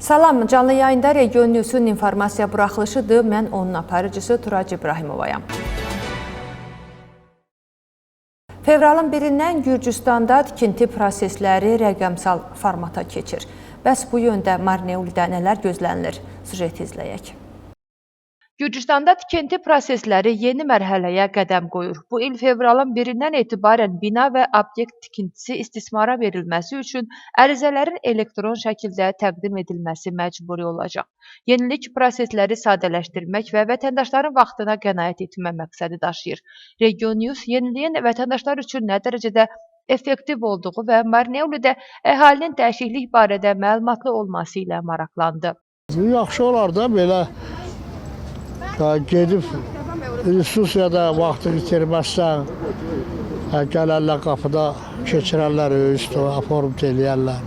Salam, canlı yayında Region Newsun informasiya buraxılışıdır. Mən onun aparıcısı Turac İbrahimovayam. Fevralın 1-dən Gürcüstanda tikinti prosesləri rəqəmsal formata keçir. Bəs bu yöndə Marneullidə nələr gözlənilir? Süjet izləyək. Gürcüstanda tikinti prosesləri yeni mərhələyə qədəm qoyur. Bu il fevralın 1-dən etibarən bina və obyekt tikintisi istismara verilməsi üçün ərizələrin elektron şəkildə təqdim edilməsi məcburi olacaq. Yenilik prosesləri sadələşdirmək və vətəndaşların vaxtına qənaət etmə məqsədi daşıyır. Region News yeniliyin vətəndaşlar üçün nə dərəcədə effektiv olduğu və Marneullidə əhalinin dəyişiklik barədə məlumatlı olması ilə maraqlandı. Yaxşı olar da belə gedib institusiyada vaxtı itirməzsən, gələrlər qapıda keçirərlər, aform eləyərlər,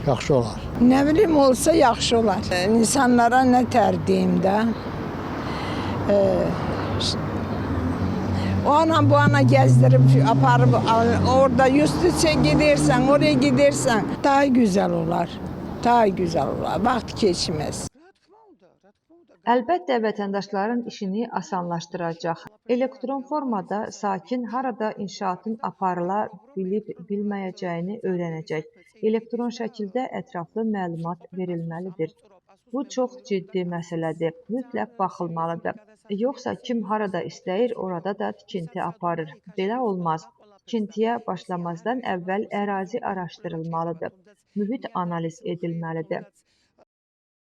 yaxşı olar. Nə bilim olsa yaxşı olar. İnsanlara nə tərdiyim də. O ana bu ana gezdirip aparıp orada üstüce gidersen, oraya gidersen daha güzel olur. Daha güzel olur. Vaxt keçməz. Əlbəttə, vətəndaşların işini asanlaşdıracaq. Elektron formada sakin harada inşaatın aparıla bilib-bilməyəcəyini öyrənəcək. Elektron şəkildə ətraflı məlumat verilməlidir. Bu çox ciddi məsələdir. Mütləq baxılmalıdır. Yoxsa kim harada istəyir, orada da tikinti aparır. Belə olmaz. Tikintiyə başlamazdan əvvəl ərazi araşdırılmalıdır. Mühit analiz edilməlidir.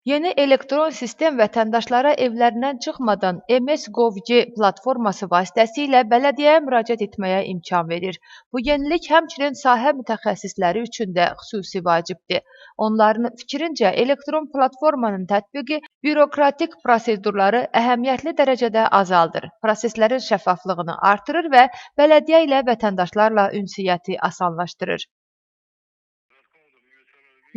Yeni elektron sistem vətəndaşlara evlərindən çıxmadan MS-Gov.G platforması vasitəsilə bələdiyyəyə müraciət etməyə imkan verir. Bu yenilik həmçinin sahə mütəxəssisləri üçün də xüsusi vacibdir. Onların fikrincə, elektron platformanın tətbiqi bürokratik prosedurları əhəmiyyətli dərəcədə azaldır, proseslərin şəffaflığını artırır və bələdiyyə ilə vətəndaşlarla ünsiyyəti asanlaşdırır.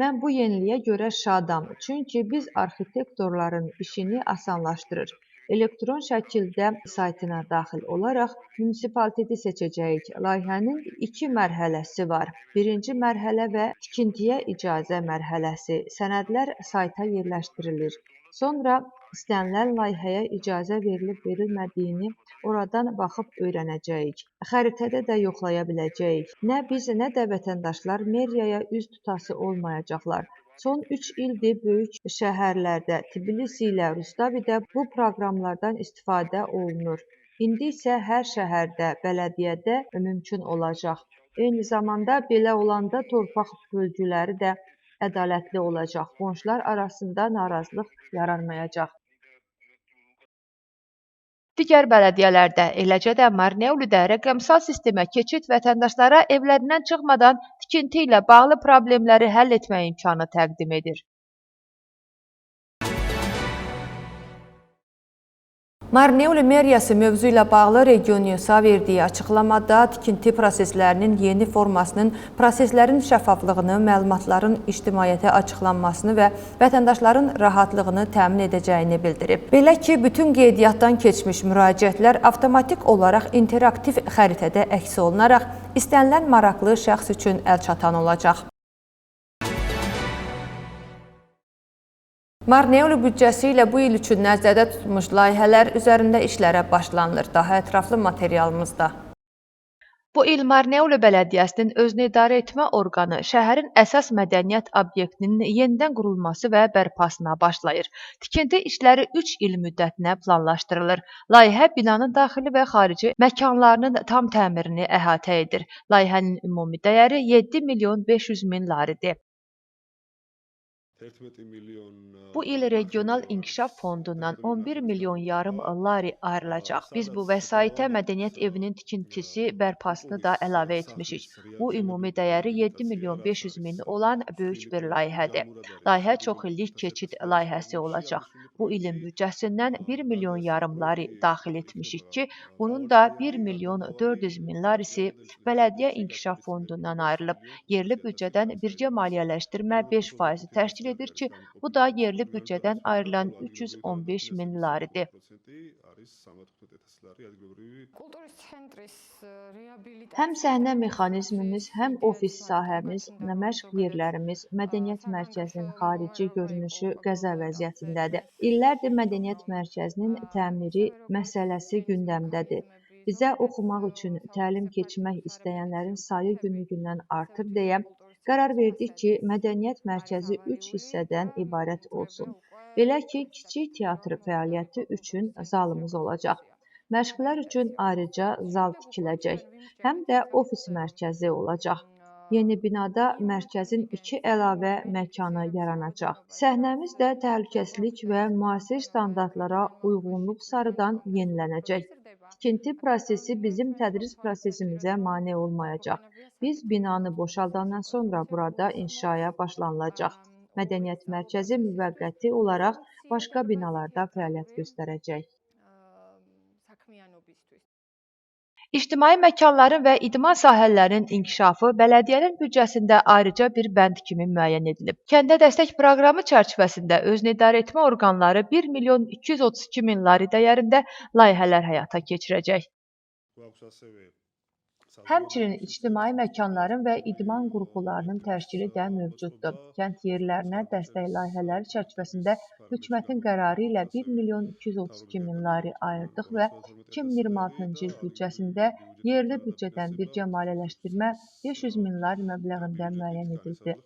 Mən bu yeniliyə görə şadam, çünki biz arxitektorların işini asanlaşdırır. Elektron şəkildə saytına daxil olaraq munisipaliteti seçəcəyik. Layihənin 2 mərhələsi var. Birinci mərhələ və tikintiyə icazə mərhələsi. Sənədlər sayta yerləşdirilir. Sonra istənilən layihəyə icazə verilib-verilmədiyini oradan baxıb öyrənəcəyik. Xəritədə də yoxlaya biləcəyik. Nə biz, nə də vətəndaşlar meriyaya üz tutası olmayacaqlar. Son 3 ildir böyük şəhərlərdə, Tbilisi ilə Rustavidə bu proqramlardan istifadə olunur. İndi isə hər şəhərdə, bələdiyyədə mümkün olacaq. Eyni zamanda belə olanda torpaq bölgüləri də ədalətli olacaq. Qonşular arasında narazılıq yaranmayacaq. Digər bələdiyyələrdə, eləcə də Marneullidə rəqəmsal sistemə keçid vətəndaşlara evlərindən çıxmadan tikinti ilə bağlı problemləri həll etmə imkanı təqdim edir. Marneulli meriyası mövzu ilə bağlı Region Newsa verdiyi açıqlamada tikinti proseslərinin yeni formasının proseslərin şəffaflığını, məlumatların ictimaiyyətə açıqlanmasını və vətəndaşların rahatlığını təmin edəcəyini bildirib. Belə ki, bütün qeydiyyatdan keçmiş müraciətlər avtomatik olaraq interaktiv xəritədə əks olunaraq istənilən maraqlı şəxs üçün əlçatan olacaq. Marneulli büdcəsi ilə bu il üçün nəzərdə tutulmuş layihələr üzərində işlərə başlanılır. Daha ətraflı materialımızda. Bu il Marneulli Bələdiyyəsinin özünü idarə etmə orqanı şəhərin əsas mədəniyyət obyektinin yenidən qurulması və bərpasına başlayır. Tikinti işləri 3 il müddətinə planlaşdırılır. Layihə binanın daxili və xarici məkanlarının tam təmirini əhatə edir. Layihənin ümumi dəyəri 7 milyon 500 min laridir. Bu il Regional İnkişaf Fondundan 11 milyon yarım lari ayrılacaq. Biz bu vəsaitə mədəniyyət evinin tikintisi, bərpasını da əlavə etmişik. Bu ümumi dəyəri 7 milyon 500 min olan böyük bir layihədir. Layihə çoxillik keçid layihəsi olacaq. Bu ilin büdcəsindən 1 milyon yarım lari daxil etmişik ki, bunun da 1 milyon 400 min larisi Bələdiyyə İnkişaf Fondundan ayrılıb. Yerli büdcədən birgə maliyyələşdirmə 5% təşkil edir ki, bu da yerli büdcədən ayrılan 315 min laridir. Həm səhnə mexanizmimiz, həm ofis sahəmiz, məşq yerlərimiz, mədəniyyət mərkəzinin xarici görünüşü qəza vəziyyətindədir. İllərdir mədəniyyət mərkəzinin təmiri məsələsi gündəmdədir. Bizə oxumaq üçün təlim keçmək istəyənlərin sayı günü-gündən artır deyə qərar verdik ki, mədəniyyət mərkəzi 3 hissədən ibarət olsun. Belə ki, kiçik teatr fəaliyyəti üçün zalımız olacaq. Məşqlər üçün ayrıca zal tikiləcək, həm də ofis mərkəzi olacaq. Yeni binada mərkəzin 2 əlavə məkanı yaranacaq. Səhnəmiz də təhlükəsizlik və müasir standartlara uyğunluq sarıdan yenilənəcək. Tikinti prosesi bizim tədris prosesimizə mane olmayacaq. Biz binanı boşaldandan sonra burada inşaya başlanılacaq. Mədəniyyət mərkəzi müvəqqəti olaraq başqa binalarda fəaliyyət göstərəcək. İctimai məkanların və idman sahələrinin inkişafı bələdiyyənin büdcəsində ayrıca bir bənd kimi müəyyən edilib. Kəndə dəstək proqramı çərçivəsində özünü idarə etmə orqanları 1 milyon 232 min lari dəyərində layihələr həyata keçirəcək. Həmçinin ictimai məkanların və idman qruplarının təşkili də mövcuddur. Kənd yerlərinə dəstək layihələri çərçivəsində hökumətin qərarı ilə 1 milyon 232 min lari ayırdıq və 2026-cı il büdcəsində yerli büdcədən birgə maliyyələşdirmə 500 min lari məbləğində müəyyən edildi.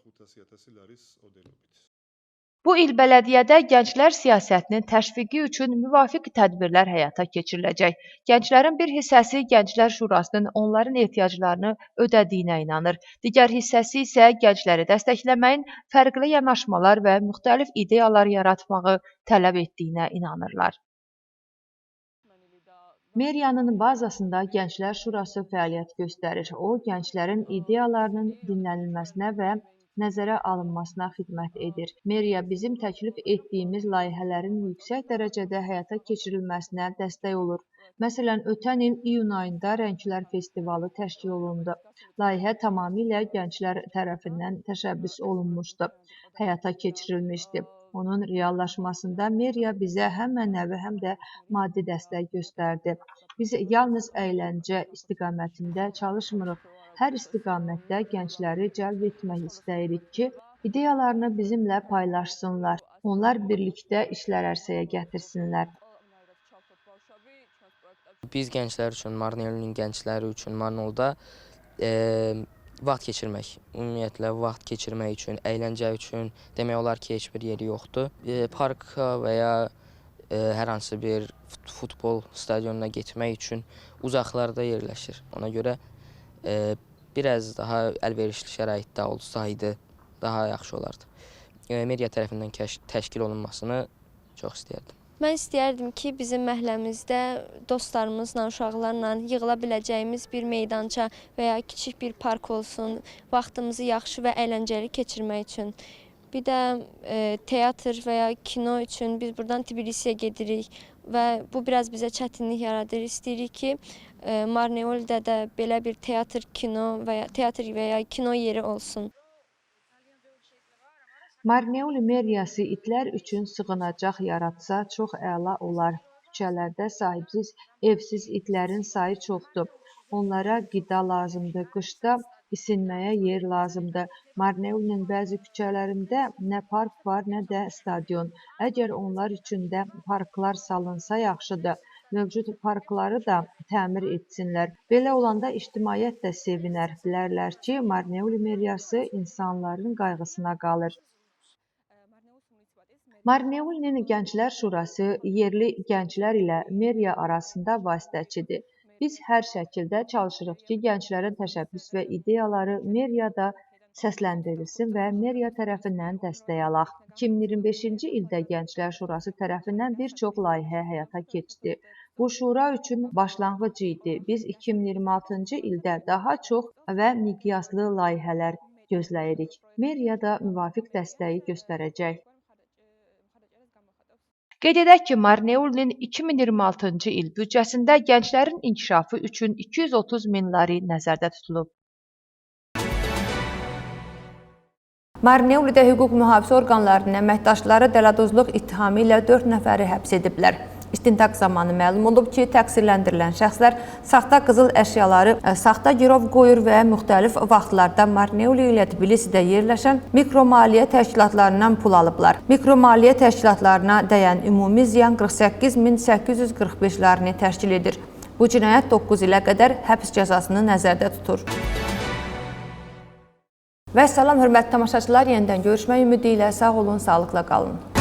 Bu il bələdiyyədə gənclər siyasətinin təşviqi üçün müvafiq tədbirlər həyata keçiriləcək. Gənclərin bir hissəsi Gənclər Şurasının onların ehtiyaclarını ödədiyinə inanır. Digər hissəsi isə gəncləri dəstəkləməyin fərqli yanaşmalar və müxtəlif ideyalar yaratmağı tələb etdiyinə inanırlar. Meriyanın bazasında Gənclər Şurası fəaliyyət göstərir. O, gənclərin ideyalarının dinlənilməsinə və nəzərə alınmasına xidmət edir. Meriya bizim təklif etdiyimiz layihələrin yüksək dərəcədə həyata keçirilməsinə dəstək olur. Məsələn, ötən il iyun ayında Rənglər Festivalı təşkil olundu. Layihə tamamilə gənclər tərəfindən təşəbbüs olunmuşdu, həyata keçirilmişdi. Onun reallaşmasında Meriya bizə həm mənəvi, həm də maddi dəstək göstərdi. Biz yalnız əyləncə istiqamətində çalışmırıq. Hər istiqamətdə gəncləri cəlb etmək istəyirik ki, ideyalarını bizimlə paylaşsınlar. Onlar birlikdə işlər ərsəyə gətirsinlər. Biz gənclər üçün, Marneolinin gəncləri üçün Marnolda vaxt keçirmək, ümumiyyətlə vaxt keçirmək üçün, əyləncə üçün demək olar ki, heç bir yeri yoxdur. Parka və ya hər hansı bir futbol stadionuna getmək üçün uzaqlarda yerləşir. Ona görə biraz daha əlverişli şəraitdə olsaydı daha yaxşı olardı. Media tərəfindən təşkil olunmasını çox istəyərdim. Mən istəyərdim ki, bizim məhəlləmizdə dostlarımızla, uşaqlarla yığıla biləcəyimiz bir meydança və ya kiçik bir park olsun, vaxtımızı yaxşı və əyləncəli keçirmək üçün. Bir də teatr və ya kino üçün biz buradan Tbilisiyə gedirik və bu biraz bizə çətinlik yaradır. İstəyirik ki, Marneoldə də belə bir teatr və ya kino yeri olsun. Marneoli meriyası itlər üçün sığınacaq yaratsa çox əla olar. Küçələrdə sahibsiz, evsiz itlərin sayı çoxdur. Onlara qida lazımdır. Qışda isinməyə yer lazımdır. Marneolinin bəzi küçələrində nə park var, nə də stadion. Əgər onlar üçün də parklar salınsa yaxşıdır. Mövcud parkları da təmir etsinlər. Belə olanda ictimaiyyət də sevinər. Bilərlər ki, Marneoli meriyası insanların qayğısına qalır. Marneolinin Gənclər Şurası yerli gənclər ilə meriya arasında vasitəçidir. Biz hər şəkildə çalışırıq ki, gənclərin təşəbbüs və ideyaları meriyada səsləndirilsin və meriya tərəfindən dəstək alaq. 2025-ci ildə Gənclər Şurası tərəfindən bir çox layihə həyata keçdi. Bu şura üçün başlanğıc idi. Biz 2026-cı ildə daha çox və miqyaslı layihələr gözləyirik. Meriya da müvafiq dəstəyi göstərəcək. Qeyd edək ki, Marneolinin 2026-cı il büdcəsində gənclərin inkişafı üçün 230 min lari nəzərdə tutulub. Marneolidə hüquq mühafizə orqanlarının əməkdaşları dələduzluq ittihamı ilə 4 nəfəri həbs ediblər. İstintaq zamanı məlum olub ki, təqsirləndirilən şəxslər saxta qızıl əşyaları, saxta girov qoyur və müxtəlif vaxtlarda Marneuli ilə Tbilisidə yerləşən mikromaliyyə təşkilatlarından pul alıblar. Mikromaliyyə təşkilatlarına dəyən ümumi ziyan 48.845 larini təşkil edir. Bu cinayət 9 ilə qədər həbs cəzasını nəzərdə tutur. Və salam hörmətli tamaşaçılar, yenidən görüşmək ümidi ilə sağ olun, sağlıqla qalın.